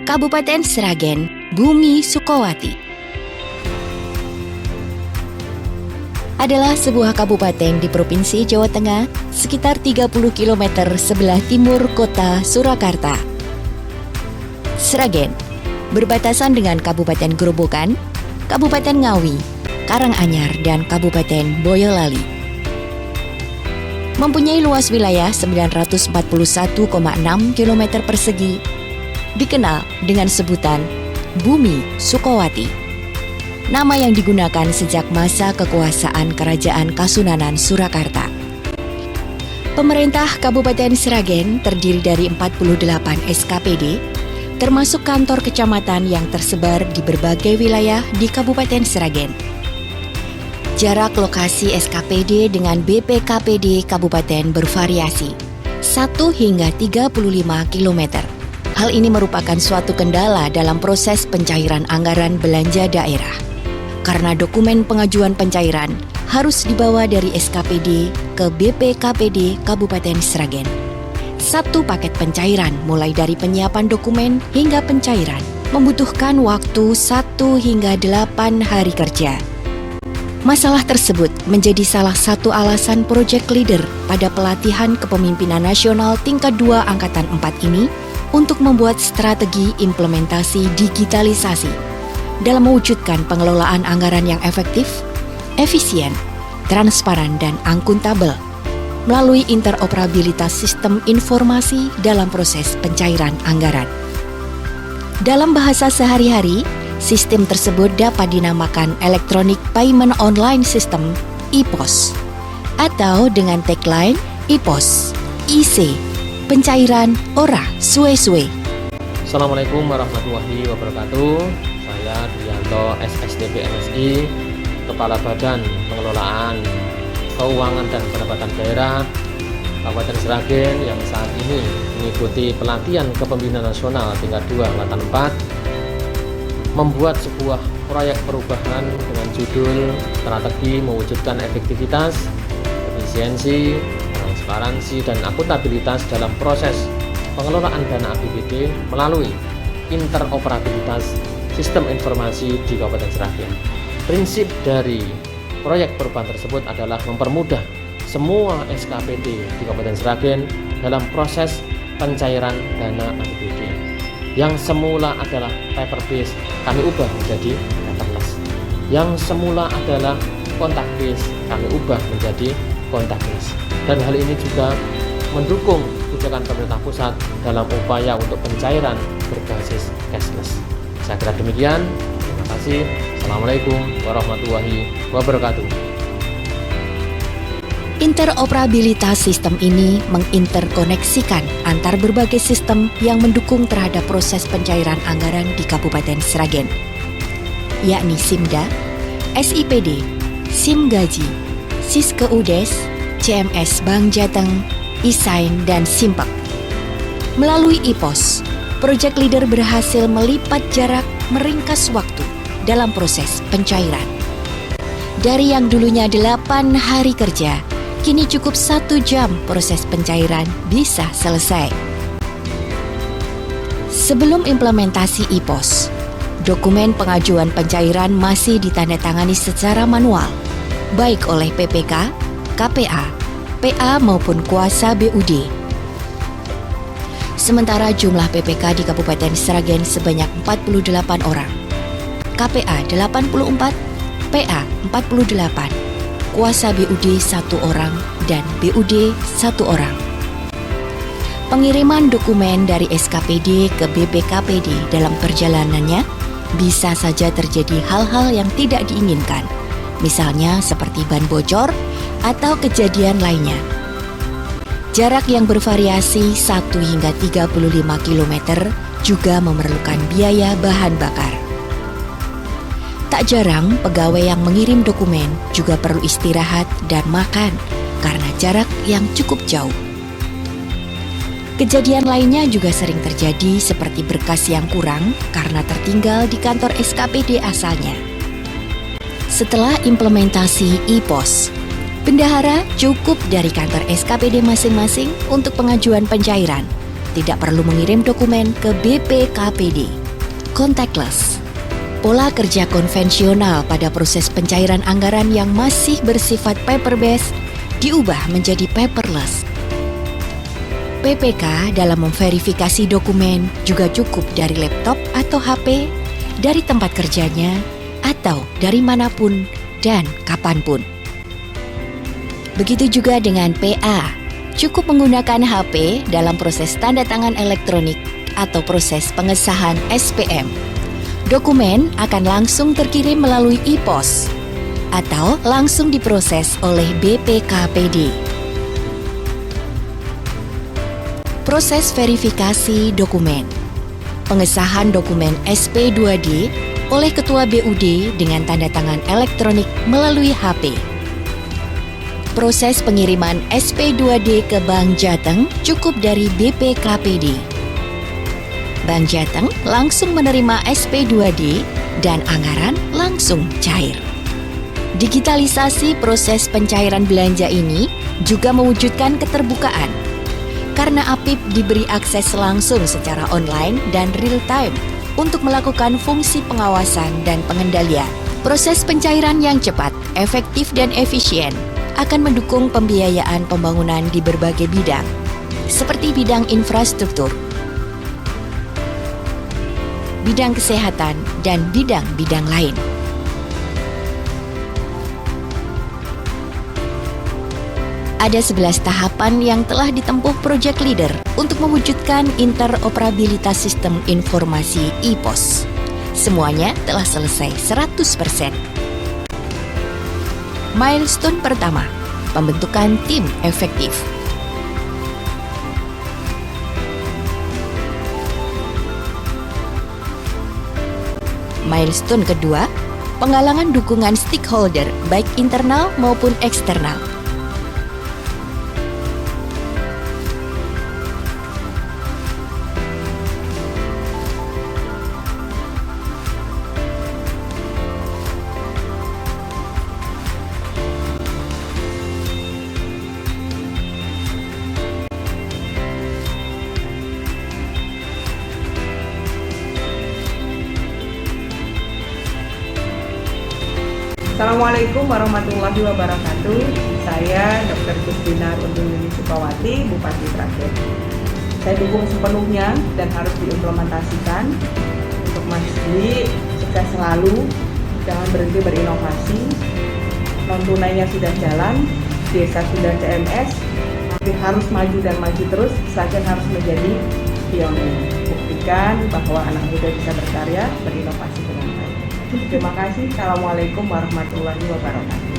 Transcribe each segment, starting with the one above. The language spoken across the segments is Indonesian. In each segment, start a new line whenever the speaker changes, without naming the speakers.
Kabupaten Sragen, Bumi Sukowati adalah sebuah kabupaten di Provinsi Jawa Tengah, sekitar 30 km sebelah timur kota Surakarta. Sragen berbatasan dengan Kabupaten Grobogan, Kabupaten Ngawi, Karanganyar, dan Kabupaten Boyolali. Mempunyai luas wilayah 941,6 km persegi, dikenal dengan sebutan Bumi Sukowati. Nama yang digunakan sejak masa kekuasaan Kerajaan Kasunanan Surakarta. Pemerintah Kabupaten Sragen terdiri dari 48 SKPD, termasuk kantor kecamatan yang tersebar di berbagai wilayah di Kabupaten Sragen. Jarak lokasi SKPD dengan BPKPD Kabupaten bervariasi, 1 hingga 35 km. Hal ini merupakan suatu kendala dalam proses pencairan anggaran belanja daerah. Karena dokumen pengajuan pencairan harus dibawa dari SKPD ke BPKPD Kabupaten Sragen. Satu paket pencairan mulai dari penyiapan dokumen hingga pencairan membutuhkan waktu 1 hingga 8 hari kerja. Masalah tersebut menjadi salah satu alasan Project Leader pada pelatihan kepemimpinan nasional tingkat 2 Angkatan 4 ini untuk membuat strategi implementasi digitalisasi dalam mewujudkan pengelolaan anggaran yang efektif, efisien, transparan, dan akuntabel melalui interoperabilitas sistem informasi dalam proses pencairan anggaran. Dalam bahasa sehari-hari, sistem tersebut dapat dinamakan Electronic Payment Online System (EPOS) atau dengan tagline EPOS, IC, pencairan ora suwe-suwe.
Assalamualaikum warahmatullahi wabarakatuh. Saya Duyanto SSDP MSI, Kepala Badan Pengelolaan Keuangan dan Pendapatan Daerah Kabupaten Sragen yang saat ini mengikuti pelatihan kepemimpinan nasional tingkat 2 Angkatan 4, membuat sebuah proyek perubahan dengan judul Strategi Mewujudkan Efektivitas, Efisiensi, Transparansi, dan Akuntabilitas dalam proses pengelolaan dana APBD melalui interoperabilitas sistem informasi di Kabupaten Sragen. Prinsip dari proyek perubahan tersebut adalah mempermudah semua SKPD di Kabupaten Sragen dalam proses pencairan dana APBD yang semula adalah paper based, kami ubah menjadi paperless. Yang semula adalah kontak based, kami ubah menjadi kontak based. Dan hal ini juga mendukung kebijakan pemerintah pusat dalam upaya untuk pencairan berbasis cashless. Saya kira demikian. Terima kasih. Assalamualaikum warahmatullahi wabarakatuh.
Interoperabilitas sistem ini menginterkoneksikan antar berbagai sistem yang mendukung terhadap proses pencairan anggaran di Kabupaten Sragen, yakni SIMDA, SIPD, SIM Gaji, Siskeudes, CMS Bank Jateng, ISAIN, dan Simpek. Melalui EPOS, Project Leader berhasil melipat jarak, meringkas waktu dalam proses pencairan. Dari yang dulunya 8 hari kerja, kini cukup 1 jam proses pencairan bisa selesai. Sebelum implementasi EPOS, dokumen pengajuan pencairan masih ditandatangani secara manual, baik oleh PPK, KPA, PA maupun kuasa BUD. Sementara jumlah PPK di Kabupaten Sragen sebanyak 48 orang, KPA 84, PA 48, kuasa BUD 1 orang, dan BUD 1 orang. Pengiriman dokumen dari SKPD ke BPKPD dalam perjalanannya bisa saja terjadi hal-hal yang tidak diinginkan, misalnya seperti ban bocor atau kejadian lainnya. Jarak yang bervariasi 1 hingga 35 km juga memerlukan biaya bahan bakar. Tak jarang pegawai yang mengirim dokumen juga perlu istirahat dan makan karena jarak yang cukup jauh. Kejadian lainnya juga sering terjadi seperti berkas yang kurang karena tertinggal di kantor SKPD asalnya. Setelah implementasi EPOS, bendahara cukup dari kantor SKPD masing-masing untuk pengajuan pencairan, tidak perlu mengirim dokumen ke BPKPD. Contactless. Pola kerja konvensional pada proses pencairan anggaran yang masih bersifat paper-based diubah menjadi paperless. PPK dalam memverifikasi dokumen juga cukup dari laptop atau HP, dari tempat kerjanya, atau dari manapun dan kapanpun. Begitu juga dengan PA, cukup menggunakan HP dalam proses tanda tangan elektronik atau proses pengesahan SPM. Dokumen akan langsung terkirim melalui e-pos atau langsung diproses oleh BPKPD. Proses verifikasi dokumen. Pengesahan dokumen SP2D oleh Ketua BUD dengan tanda tangan elektronik melalui HP. Proses pengiriman SP2D ke Bank Jateng cukup dari BPKPD. Bank Jateng langsung menerima SP2D dan anggaran langsung cair. Digitalisasi proses pencairan belanja ini juga mewujudkan keterbukaan, karena APIP diberi akses langsung secara online dan real-time untuk melakukan fungsi pengawasan dan pengendalian. Proses pencairan yang cepat, efektif, dan efisien akan mendukung pembiayaan pembangunan di berbagai bidang, seperti bidang infrastruktur, bidang kesehatan, dan bidang-bidang lain. Ada 11 tahapan yang telah ditempuh Project Leader untuk mewujudkan interoperabilitas sistem informasi e-pos. Semuanya telah selesai 100%. Milestone pertama, pembentukan tim efektif. Milestone kedua, penggalangan dukungan stakeholder baik internal maupun eksternal.
Assalamualaikum warahmatullahi wabarakatuh. Saya Dr. Kusdina Undung Sukawati, Bupati Sragen. Saya dukung sepenuhnya dan harus diimplementasikan untuk Mas Dwi sukses selalu, jangan berhenti berinovasi. Non tunainya sudah jalan, desa sudah CMS, tapi harus maju dan maju terus. Sragen harus menjadi pionir. Buktikan bahwa anak muda bisa berkarya, berinovasi dengan baik. Terima kasih. Assalamualaikum warahmatullahi wabarakatuh.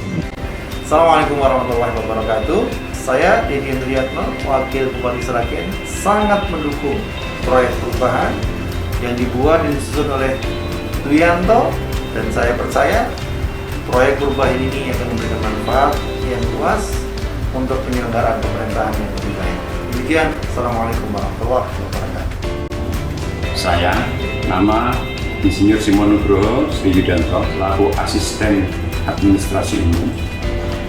Assalamualaikum warahmatullahi wabarakatuh. Saya Dedi Hendriatno, Wakil Bupati Sragen, sangat mendukung proyek perubahan yang dibuat dan disusun oleh Duyanto, dan saya percaya proyek perubahan ini akan memberikan manfaat yang luas untuk penyelenggaraan pemerintahan yang lebih baik. Demikian, Assalamualaikum warahmatullahi wabarakatuh.
Saya, nama Insinyur Simon Nugroho Sri Yudanto, selaku Asisten Administrasi Umum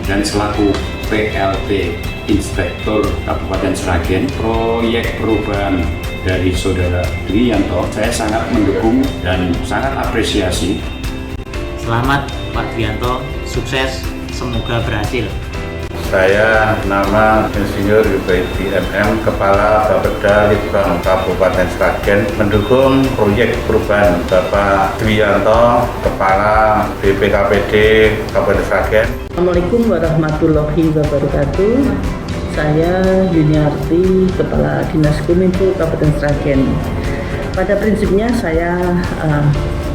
dan selaku PLT Inspektur Kabupaten Sragen. Proyek perubahan dari Saudara Duyanto saya sangat mendukung dan sangat apresiasi.
Selamat Pak Duyanto, sukses, semoga berhasil.
Saya nama Insinyur Yubaidi MM, Kepala Bapeda Litbang Kabupaten Sragen, mendukung proyek perubahan Bapak Duyanto, Kepala BPKPD Kabupaten Sragen.
Assalamualaikum warahmatullahi wabarakatuh. Saya Yuniarti, Kepala Dinas Kominfo Kabupaten Sragen. Pada prinsipnya saya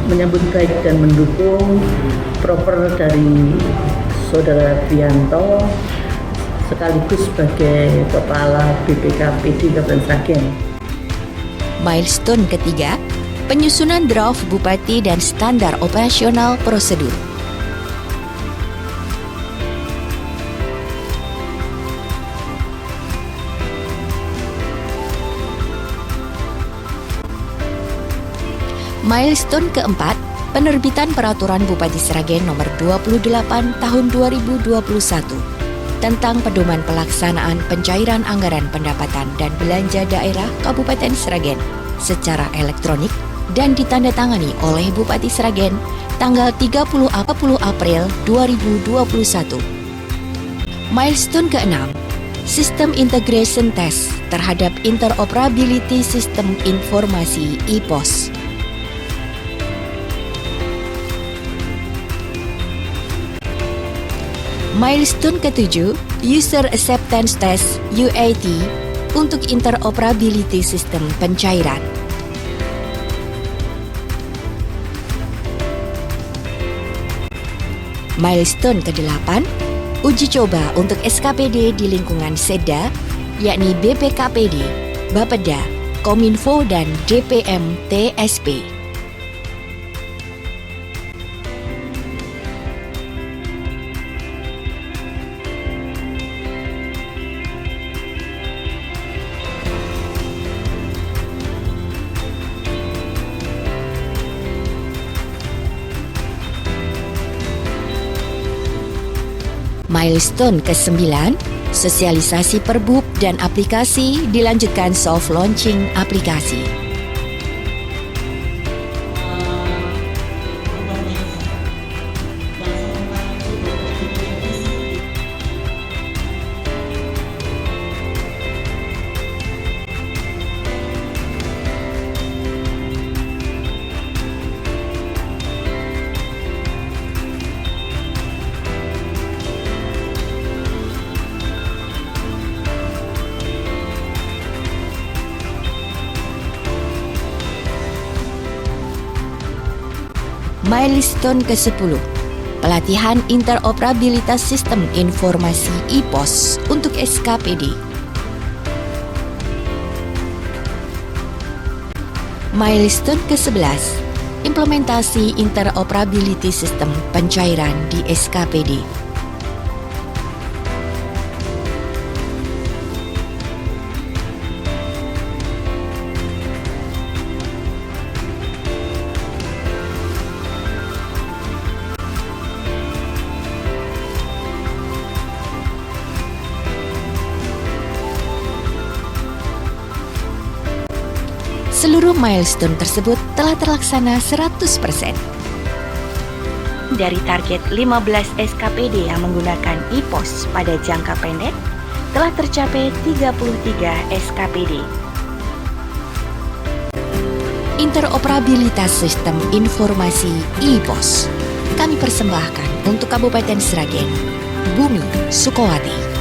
menyambut baik dan mendukung proper dari Saudara Duyanto sekaligus sebagai Kepala BPKPD Kabupaten Sragen.
Milestone ketiga, penyusunan draft Bupati dan standar operasional prosedur. Milestone keempat, penerbitan Peraturan Bupati Sragen Nomor 28 Tahun 2021 tentang pedoman pelaksanaan pencairan anggaran pendapatan dan belanja daerah Kabupaten Sragen secara elektronik dan ditandatangani oleh Bupati Sragen tanggal 30 April 2021. Milestone ke-6, Sistem Integration Test terhadap Interoperability Sistem Informasi IPOS. Milestone ke-7, User Acceptance Test UAT untuk interoperability sistem pencairan. Milestone ke-8, uji coba untuk SKPD di lingkungan Seda, yakni BPKPD, Bapeda, Kominfo, dan DPM TSP. Milestone ke-9, sosialisasi perbub dan aplikasi dilanjutkan soft launching aplikasi. Milestone ke-10, pelatihan interoperabilitas sistem informasi IPOS untuk SKPD. Milestone ke-11, implementasi interoperability sistem pencairan di SKPD. Seluruh milestone tersebut telah terlaksana 100%. Dari target 15 SKPD yang menggunakan IPOS pada jangka pendek, telah tercapai 33 SKPD. Interoperabilitas sistem informasi IPOS kami persembahkan untuk Kabupaten Sragen, Bumi Sukowati.